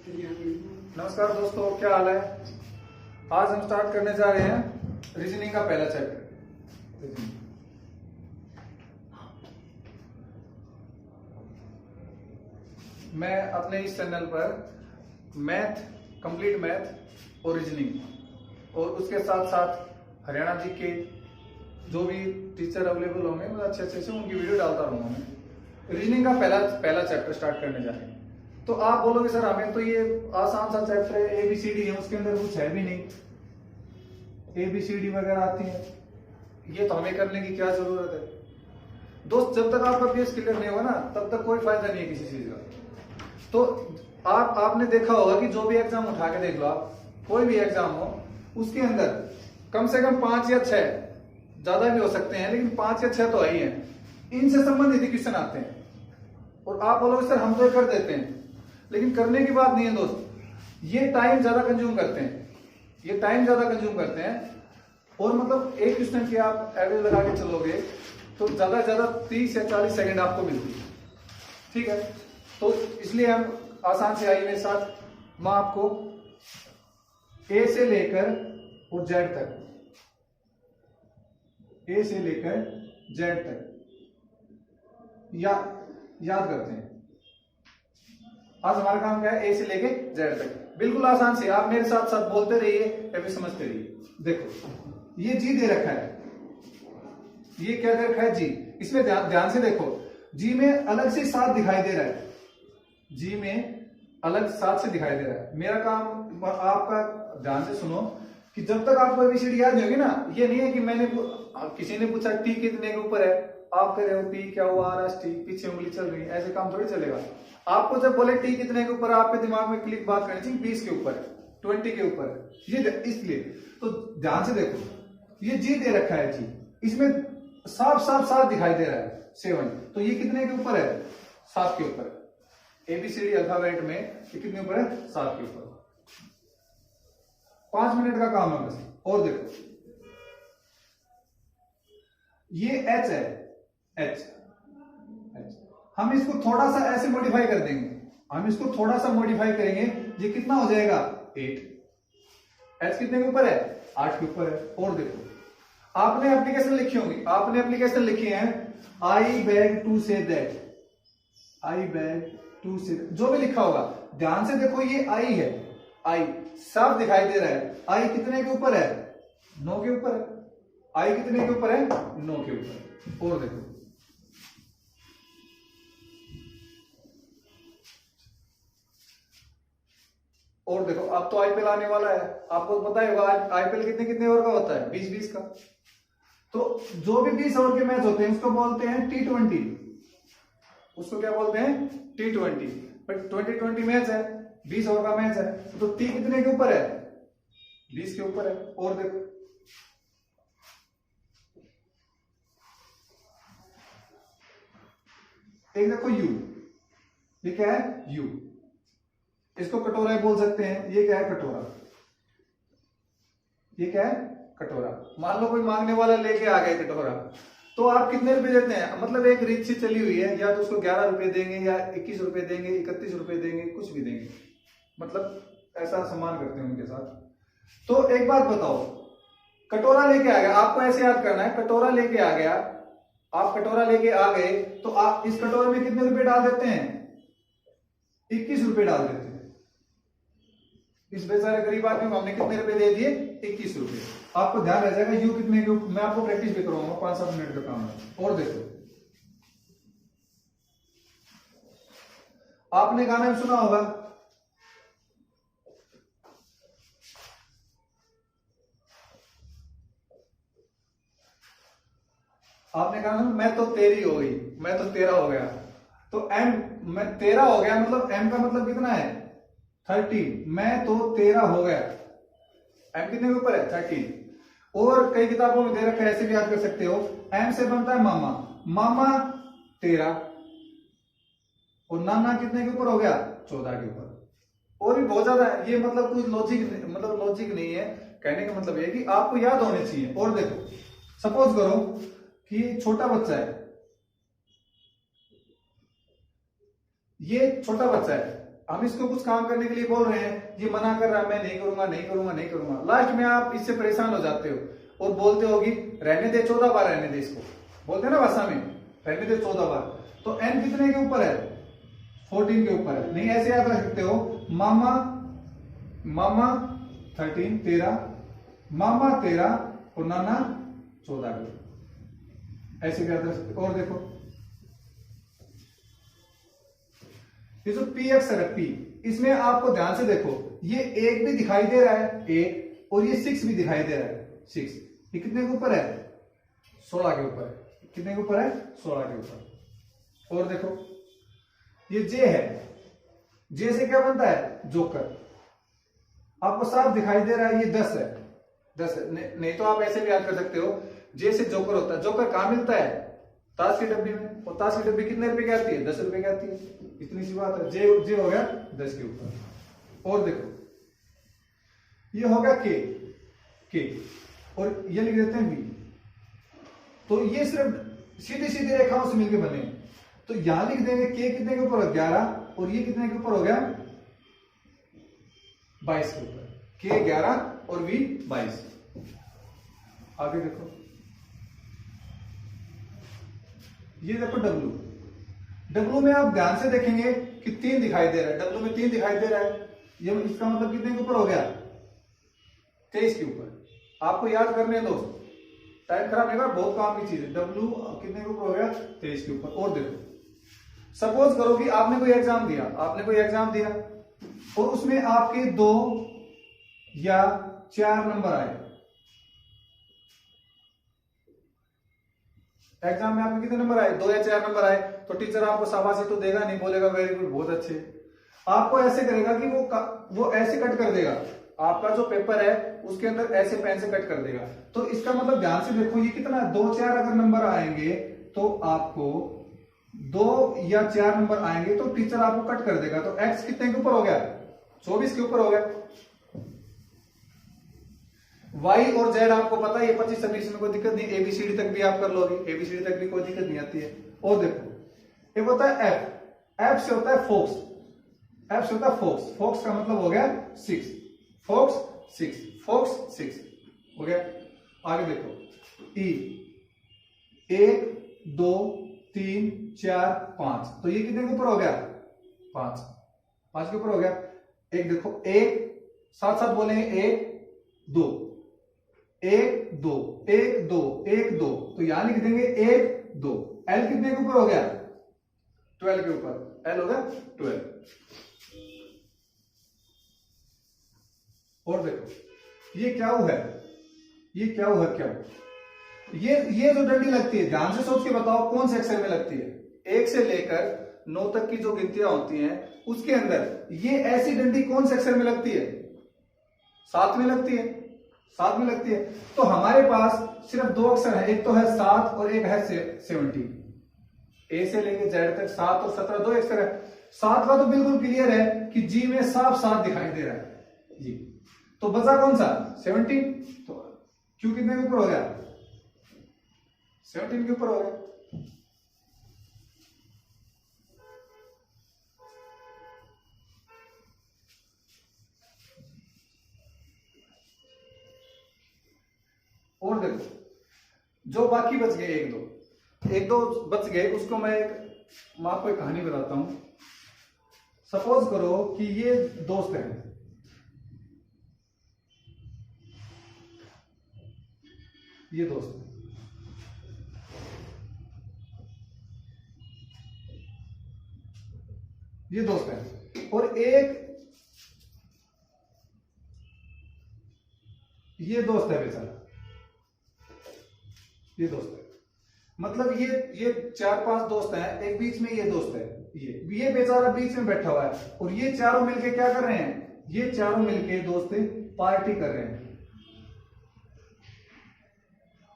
नमस्कार दोस्तों, क्या हाल है। आज हम स्टार्ट करने जा रहे हैं रीजनिंग का पहला चैप्टर। मैं अपने इस चैनल पर मैथ, कंप्लीट मैथ और रीजनिंग और उसके साथ साथ हरियाणा जी के जो भी टीचर अवेलेबल होंगे मतलब अच्छे से उनकी वीडियो डालता रहूंगा। मैं रीजनिंग का पहला चैप्टर स्टार्ट करने जा रहे हैं। तो आप बोलोगे सर हमें तो ये आसान सा चैप्टर है, ABCD है, उसके अंदर कुछ है भी नहीं, ABCD वगैरह आती है, ये तो हमें करने की क्या जरूरत है। दोस्त, जब तक आपका बेस क्लियर नहीं होगा ना तब तक कोई फायदा नहीं है किसी चीज का। तो आपने देखा होगा कि जो भी एग्जाम उठा के देख लो, आप कोई भी एग्जाम हो उसके अंदर कम से कम 5 या 6, ज्यादा भी हो सकते हैं लेकिन 5 या 6 तो है ही है, इनसे संबंधित ही क्वेश्चन आते हैं। और आप बोलोगे सर हम तो ये कर देते हैं, लेकिन करने की बात नहीं है दोस्त। ये टाइम ज्यादा कंज्यूम करते हैं, और मतलब एक क्वेश्चन की आप एवरेज लगा के चलोगे तो ज्यादा से ज्यादा 30 या 40 सेकंड आपको मिलती है। ठीक है, तो इसलिए हम आसान से आइए मेरे साथ। मैं आपको ए से लेकर और जेड तक, ए से लेकर जेड तक याद करते हैं। आज हमारा काम क्या है, ए से लेके जेड तक, बिल्कुल आसान से। आप मेरे साथ साथ बोलते रहिए या फिर समझते रहिए। देखो ये जी दे रखा है, ये क्या दे रखा है, जी। इसमें ध्यान से देखो, जी में अलग से 7 दिखाई दे रहा है, जी में अलग 7 से दिखाई दे रहा है। मेरा काम आपका ध्यान से सुनो कि जब तक आपको ABCD याद नहीं होगी ना, ये नहीं है कि मैंने किसी ने पूछा टी कितने के ऊपर है, आप कह रहे हो पी क्या हुआ RST, पीछे उंगली चल रही है, ऐसे काम थोड़ी चलेगा। आपको जब बोले टी कितने के ऊपर, आपके दिमाग में क्लिक बात करनी चाहिए 20 के ऊपर है, 20 के ऊपर है, ये इसलिए। तो ध्यान से देखो, ये जी दे रखा है, जी इसमें साफ 7 दिखाई दे रहा है, 7। तो ये कितने के ऊपर है, 7 के ऊपर। ABCD अल्फाबेट में ये कितने ऊपर है, 7 के ऊपर। 5 मिनट का काम है बस। और देखो ये H है, H हम इसको थोड़ा सा ऐसे मॉडिफाई कर देंगे, ये कितना हो जाएगा, 8। H कितने के ऊपर है, 8 के ऊपर है। और देखो आपने एप्लीकेशन लिखी होंगी, आपने एप्लीकेशन लिखी है I beg to say that, I beg to say, जो भी लिखा होगा ध्यान से देखो, ये आई है, आई साफ दिखाई दे रहा है। आई कितने के ऊपर है, 9 के ऊपर है। आई कितने के ऊपर है, 9 के ऊपर। और देखो अब तो IPL आने वाला है, आपको पता ही होगा IPL कितने ओवर का होता है, 20-20 का। तो जो भी 20 ओवर के मैच होते हैं उसको बोलते हैं T20, उसको क्या बोलते हैं, T20। बट 2020 मैच है, 20 ओवर का मैच है, तो T कितने के ऊपर है, 20 के ऊपर है। और देखो एक देखो U, ये क्या है, U, इसको कटोरा बोल सकते हैं। ये क्या है, कटोरा, ये क्या है, कटोरा। मान लो कोई मांगने वाला लेके आ गया कटोरा, तो आप कितने रुपए देते हैं, मतलब एक रीत सी चली हुई है, या तो उसको 11 रुपए देंगे, या 21 रुपए देंगे, 31 रुपए देंगे, कुछ भी देंगे, मतलब ऐसा सम्मान करते हैं उनके साथ। तो एक बात बताओ, कटोरा लेके आ गया, आपको ऐसे याद करना है, कटोरा लेके आ गया, आप कटोरा लेके आ गए, तो आप इस कटोरे में कितने रुपए डाल देते हैं, 21 रुपए डाल देते हैं। इस बेचारे गरीब आदमी को हमने कितने रुपए दे दिए, 21 रुपए। आपको ध्यान रह जाएगा यू कितने के, मैं आपको प्रैक्टिस भी कराऊंगा, 5-7 मिनट का काम है। और देखो आपने गाना भी सुना होगा, आपने कहा मैं तो तेरी हो गई, मैं तो तेरा हो गया। तो एम, मैं तेरा हो गया, मतलब एम का मतलब कितना है, 13। मैं तो तेरा हो गया, एम कितने के ऊपर है, 13। और कई किताबों में दे रखा है, ऐसे भी याद कर सकते हो, एम से बनता है मामा, मामा तेरा, और नाना कितने के ऊपर हो गया, 14 के ऊपर। और भी बहुत ज्यादा है ये, मतलब कुछ लॉजिक नहीं है। कहने का मतलब ये कि आपको याद होने चाहिए। और देखो सपोज करो कि छोटा बच्चा है, ये छोटा बच्चा है, हम इसको कुछ काम करने के लिए बोल रहे हैं, ये मना कर रहा है, मैं नहीं करूंगा नहीं करूंगा नहीं करूंगा। लास्ट में आप इससे परेशान हो जाते हो और बोलते हो कि रहने दे, 14 बार रहने दे इसको, बोलते हैं ना भाषा में, रहने दे 14 बार। तो n कितने के ऊपर है? 14 के ऊपर है। नहीं, ऐसे याद रख सकते हो, मामा मामा 13 13, मामा 13 और नाना 14 के, ऐसे भी याद रख सकते हो। और देखो ये जो P अक्षर है P, इसमें आपको ध्यान से देखो, ये 1 भी दिखाई दे रहा है 1, और ये 6 भी दिखाई दे रहा है 6। ये कितने के ऊपर है? 16 के ऊपर है। कितने के ऊपर है? 16 के ऊपर। और देखो ये J है, J से क्या बनता है? जोकर। आपको साफ दिखाई दे रहा है, ये 10 है, 10 है। नहीं तो आप ऐसे भी याद कर सकते हो, J से जोकर होता है। जोकर कहां मिलता है? ताश की डब्बी में। और ताश की डब्बी कितने रुपए की आती है? 10 रुपए की आती है। इतनी सी बात है। जे हो गया 10 के ऊपर। और देखो ये हो गया के, और ये लिख देते हैं बी। तो ये सिर्फ सीधी सीधी रेखाओं से मिलकर बने। तो यहां लिख देंगे के कितने के ऊपर? 11, और ये कितने के ऊपर हो गया? 22 के ऊपर। के 11 और वी 22। आगे देखो, ये देखो डब्लू। डब्लू में आप ध्यान से देखेंगे कि 3 दिखाई दे रहा है, डब्लू में 3 दिखाई दे रहा है। ये इसका मतलब कितने के ऊपर हो गया? 23 के ऊपर। आपको याद करने दो, टाइम खराब नहीं होगा, बहुत काम की चीज है। डब्लू कितने के ऊपर हो गया? 23 के ऊपर। और देखो, सपोज करो कि आपने कोई एग्जाम दिया, और उसमें आपके 2 या 4 नंबर आए। एग्जाम में आपके कितने नंबर आए? 2 या 4 नंबर आए। तो टीचर आपको शाबाशी तो देगा नहीं, बोलेगा वेरी गुड, बहुत अच्छे। आपको ऐसे करेगा कि वो ऐसे कट कर देगा, आपका जो पेपर है उसके अंदर ऐसे पेन से कट कर देगा। तो इसका मतलब ध्यान से देखो, ये कितना 2 4 अगर नंबर आएंगे तो आपको 2 या 4 नंबर आएंगे तो टीचर आपको कट कर देगा। तो एक्स कितने के ऊपर हो गया? 24 के ऊपर हो गया। वाई और जेड आपको पता है, ये 25 26 में कोई दिक्कत नहीं, एबीसीडी तक भी आप कर लोगे, एबीसीडी तक भी कोई दिक्कत नहीं आती है। और देखो ये होता है एफ, एफ से होता है फोक्स, एफ से होता है फोक्स, फोक्स का मतलब हो गया 6, फोक्स 6, फोक्स 6 हो गया। आगे देखो ई, 1 2 3 4 5, तो ये कितने के ऊपर हो गया? 5, 5 के ऊपर हो गया। एक देखो, एक साथ साथ बोलेंगे, 1 2 1 2 1 2 1 2, तो यहां लिख देंगे 1 2। एल कितने के ऊपर हो गया? 12 के ऊपर, एल हो गया 12। और देखो ये क्या है? ये क्या है? क्या ये जो डंडी लगती है, ध्यान से सोच के बताओ कौन से अक्षर में लगती है? 1 से लेकर 9 तक की जो गिनतियां होती हैं उसके अंदर ये ऐसी डंडी कौन से अक्षर में लगती है? 7 में लगती है, 7 में लगती है। तो हमारे पास सिर्फ 2 अक्षर है, एक तो है 7 और एक है 17। ए से लेके जेड तक 7 और 17 2 अक्षर है। 7 का तो बिल्कुल क्लियर है कि जी में साफ 7 दिखाई दे रहा है जी। तो बचा कौन सा? 17। तो क्यू कितने के ऊपर हो गया? 17 के ऊपर हो गया। और देखो जो बाकी बच गए, एक दो बच गए, उसको मैं आपको एक कहानी बताता हूं। सपोज करो कि ये दोस्त है, ये दोस्त है और एक ये दोस्त है बेचारा, ये दोस्त है। मतलब ये 4-5 दोस्त हैं, एक बीच में ये दोस्त है, ये बेचारा बीच में बैठा हुआ है और ये चारों मिलके क्या कर रहे हैं? ये चारों मिलके दोस्त पार्टी कर रहे हैं।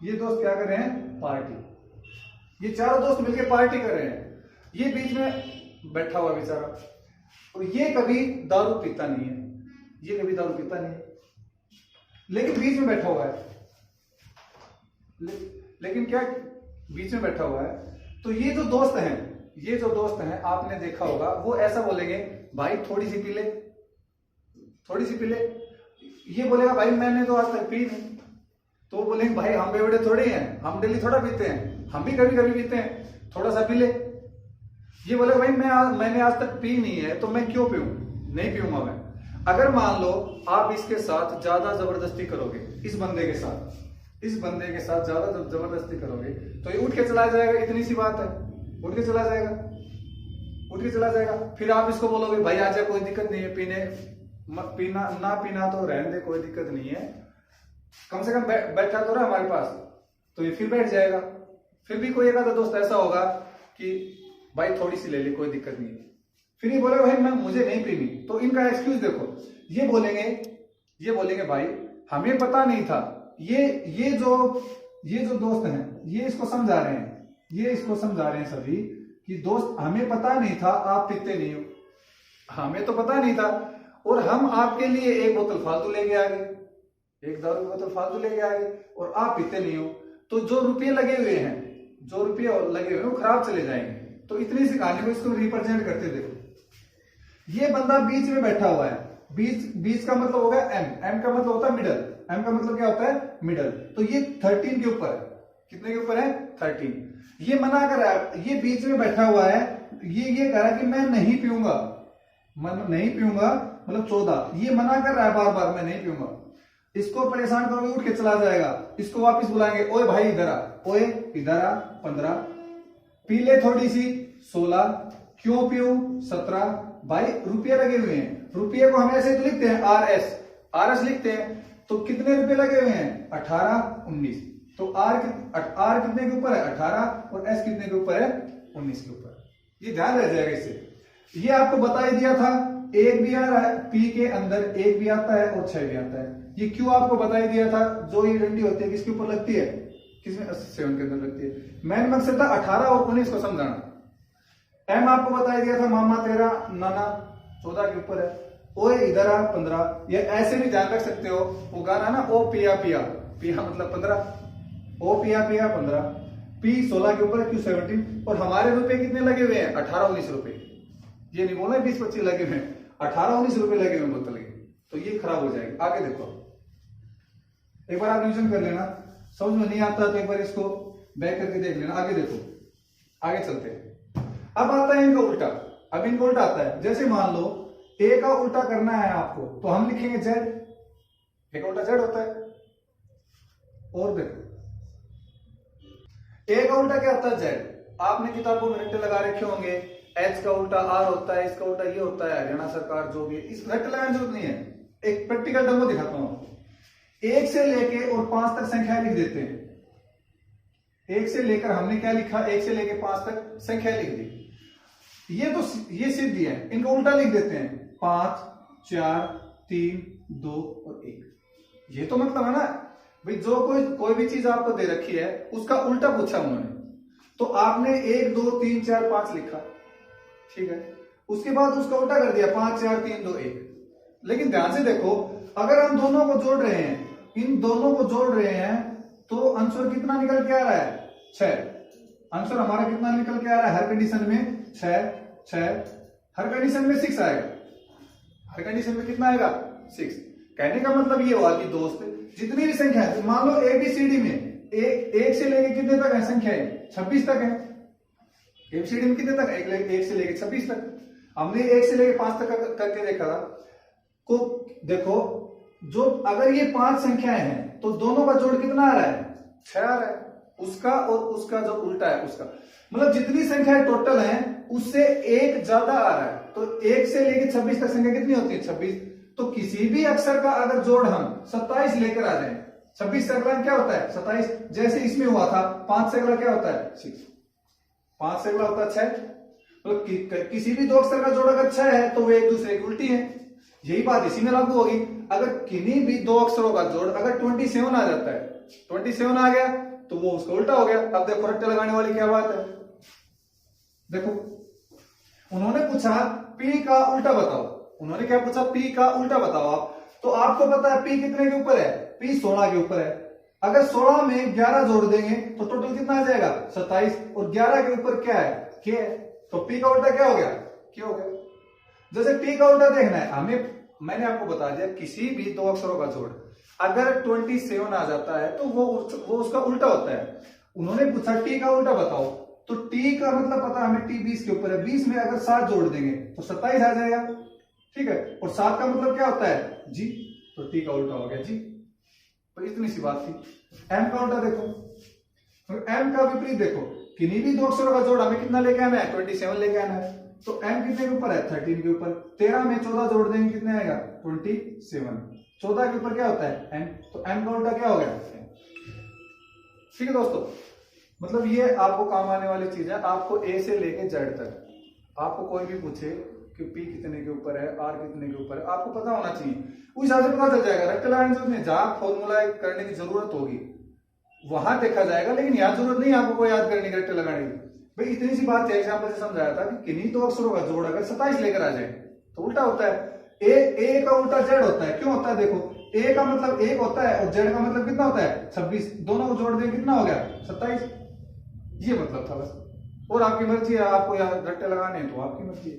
ये दोस्त क्या कर रहे हैं? पार्टी। ये चारों दोस्त मिलके पार्टी कर रहे हैं, ये बीच में बैठा हुआ बेचारा, और ये कभी दारू पीता नहीं है, ये कभी दारू पीता नहीं है, लेकिन बीच में बैठा हुआ है। लेकिन क्या बीच में बैठा हुआ है? तो ये जो दोस्त हैं आपने देखा होगा, वो ऐसा बोलेंगे भाई थोड़ी सी पी ले, थोड़ी सी पी ले। ये बोलेगा भाई मैंने तो आज तक पी नहीं। तो वो बोलेंगे भाई हम बेवड़े थोड़े हैं, हम डेली थोड़ा पीते हैं, हम भी कभी कभी पीते हैं, थोड़ा सा पी ले। ये बोलेगा भाई मैंने आज तक पी नहीं है तो मैं क्यों पीऊं, नहीं पीऊंगा मैं। अगर मान लो आप इसके साथ ज्यादा जबरदस्ती करोगे, इस बंदे के साथ ज्यादा जबरदस्ती करोगे तो ये उठ के चला जाएगा, इतनी सी बात है, उठ के चला जाएगा। फिर आप इसको बोलोगे भाई आजा कोई दिक्कत नहीं है, पीना ना पीना तो रहने दे, कोई दिक्कत नहीं है, कम से कम बैठा तो रहा हमारे पास, तो ये फिर बैठ जाएगा। फिर भी कोई एक आधा दोस्त ऐसा होगा कि भाई थोड़ी सी ले ले, कोई दिक्कत नहीं है। फिर ये बोलेगा भाई मुझे नहीं पीनी। तो इनका एक्सक्यूज देखो, ये बोलेंगे भाई हमें पता नहीं था। ये जो दोस्त हैं ये इसको समझा रहे हैं सभी कि दोस्त हमें पता नहीं था आप पीते नहीं हो, हमें तो पता नहीं था, और हम आपके लिए एक बोतल फालतू लेके आ गए, एक दारू की बोतल फालतू लेके आ गए, और आप पीते नहीं हो। तो जो रुपये लगे हुए हैं वो खराब चले जाएंगे। तो इतनी सी कहानी को इसको रिप्रेजेंट करते देखो। ये बंदा बीच में बैठा हुआ है, बीच का मतलब होगा एम का मतलब होता है मिडल, एम का मतलब क्या होता है मिडल। तो ये 13 के ऊपर है, कितने के ऊपर है 13। ये मना कर रहा है, ये बीच में बैठा हुआ है, ये कह रहा है कि मैं नहीं पीऊंगा, मतलब 14। ये मना कर रहा है बार बार मैं नहीं पीऊंगा। इसको परेशान करोगे उठ के चला जाएगा, इसको वापस बुलाएंगे, ओए भाई इधर आ, ओए इधर आ 15, पी ले थोड़ी सी 16, क्यों पीऊं 17। भाई रुपये लगे हुए हैं, रुपये को हम ऐसे तो लिखते हैं आरएस लिखते हैं। तो कितने रुपए लगे हुए हैं 18 19। तो आर कितने के ऊपर है 18, और एस कितने के ऊपर है 19 के ऊपर। ये ध्यान रह जाएगा इससे। ये आपको बता ही दिया था, एक भी आ रहा है पी के अंदर, एक भी आता है और 6 भी आता है। ये क्यों आपको बता ही दिया था, जो ये डंडी होती है किसके ऊपर लगती है, किसमें 7 के अंदर लगती है। मैंने मकसद था 18 और 19 को समझाना। एम आपको बता दिया था मामा तेरा नाना 14 के ऊपर है, ओए इधर आ 15। ये ऐसे भी ध्यान रख सकते हो, वो गाना ना ओ पिया मतलब 15, ओ पिया 15, पी 16 के ऊपर, क्यू 17। और हमारे रुपए कितने लगे हुए हैं 18 19 रुपए। ये नहीं बोला 20 25 लगे हुए हैं, 18 19 रुपए लगे हुए बोतल के। तो ये खराब हो जाएगी। आगे देखो, एक बार आप रिविजन कर लेना, समझ में नहीं आता तो एक बार इसको बैक करके देख लेना। आगे देखो, आगे चलते हैं। अब आता है इनका उल्टा। अब इनका उल्टा आता है, जैसे मान लो ए का उल्टा करना है आपको, तो हम लिखेंगे जेड, ए का उल्टा जेड होता है। और देखो ए का उल्टा क्या होता है जेड। आपने किताबों में रट्टे लगा रखे होंगे, एच का उल्टा आर होता है, इसका उल्टा ये होता है, हरियाणा सरकार जो भी है। इस रट्टे लगाने की जरूरत नहीं है, एक प्रैक्टिकल डेमो दिखाता हूं आपको। 1 से लेके और 5 तक संख्या लिख देते हैं। 1 से लेकर हमने क्या लिखा, 1 से लेकर 5 तक संख्या लिख दी। ये सिद्ध है, इनका उल्टा लिख देते हैं 5 4 3 2 और 1। ये तो मतलब है ना भाई, जो कोई भी चीज आपको दे रखी है उसका उल्टा पूछा उन्होंने, तो आपने 1 2 3 4 5 लिखा, ठीक है। उसके बाद उसका उल्टा कर दिया 5 4 3 2 1। लेकिन ध्यान से देखो, अगर हम दोनों को जोड़ रहे हैं, इन दोनों को जोड़ रहे हैं, तो आंसर कितना निकल के आ रहा है 6। आंसर हमारा कितना निकल के आ रहा है हर कंडीशन में 6 6, हर कंडीशन में 6 आएगा। हर कंडीशन में कितना आएगा 6। कहने का मतलब ये हुआ कि दोस्त जितनी भी संख्या है, मान लो एबीसीडी में एक से लेके कितने तक है संख्याएं 26 तक है। एबीसीडी में कितने तक, 1 से लेके 26 तक। हमने 1 से लेके 5 तक करके देखा था। को देखो, जो अगर ये 5 संख्याएं हैं तो दोनों का जोड़ कितना आ रहा है 6 आ रहा है। उसका और उसका जो उल्टा है उसका, मतलब जितनी संख्याएं टोटल हैं उससे 1 ज्यादा आ रहा है। तो 1 से लेके 26 तक संख्या कितनी होती है 26। तो किसी भी अक्षर का अगर जोड़ हम 27 लेकर आ जाए, 26 से अगला क्या होता है 27। जैसे इसमें हुआ था 5 से अगला क्या होता है 6, 5 से अगला होता है 6। तो किसी भी 2 अक्षर का जोड़ अगर 6 है तो वे एक दूसरे की उल्टी है। यही बात इसी में लागू होगी। अगर किन्हीं भी 2 अक्षरों का जोड़ अगर 27 आ जाता है, 27 आ गया तो वो उसका उल्टा हो गया। अब देखो रट्टे लगाने वाली क्या बात है। देखो उन्होंने पूछा पी का उल्टा बताओ, उन्होंने क्या पूछा पी का उल्टा बताओ आप। तो आपको पता है पी कितने के ऊपर है, पी 16 के ऊपर है। अगर 16 में 11 जोड़ देंगे तो टोटल कितना आ जाएगा 27, और 11 के ऊपर क्या है के है। तो पी का उल्टा क्या हो गया क्या हो गया। जैसे टी का उल्टा देखना है हमें, मैंने आपको बता दिया किसी भी दो अक्षरों का जोड़ अगर 27 आ जाता है तो वो उसका उल्टा होता है। उन्होंने पूछा टी का उल्टा बताओ, तो टी का मतलब पता हमें टी 20 के ऊपर है, 20 में अगर 7 जोड़ देंगे तो 27 आ जाएगा, ठीक है। और 7 का मतलब क्या होता है जी, तो टी का उल्टा हो गया जी। तो इतनी सी बात थी। एम का उल्टा देखो, एम का विपरीत देखो, किन्हीं भी दो अक्षरों का जोड़ हमें कितना लेके आना है 27 लेके आना है। तो एम कितने के ऊपर है 13 के ऊपर, 13 में 14 जोड़ देंगे कितने आएगा 27, 14 के ऊपर क्या होता है एम, तो एम का उल्टा क्या हो गया, ठीक है दोस्तों। मतलब ये आपको काम आने वाली चीज है। आपको ए से लेके जेड तक आपको कोई भी पूछे कि पी कितने के ऊपर है, आर कितने के ऊपर है, आपको पता होना चाहिए, उस हिसाब से पता चल जाएगा। रेक्टल लगाने में जहां फॉर्मूला करने की जरूरत होगी वहां देखा जाएगा, लेकिन यहाँ जरूरत नहीं आपको कोई याद करने की रेक्टल लगाने की। भाई इतनी सी बात है, एग्जाम्पल से समझाया था कि किन्हीं दो अक्षरों का जोड़ अगर 27 लेकर आ जाए तो उल्टा होता है। ए का उल्टा जेड होता है, क्यों होता है देखो, ए का मतलब 1 होता है और जेड का मतलब कितना होता है 26, दोनों को जोड़ दें कितना हो गया 27, ये मतलब था बस। और आपकी मर्जी है, आपको यहाँ रट्टे लगाने हैं तो आपकी मर्जी है।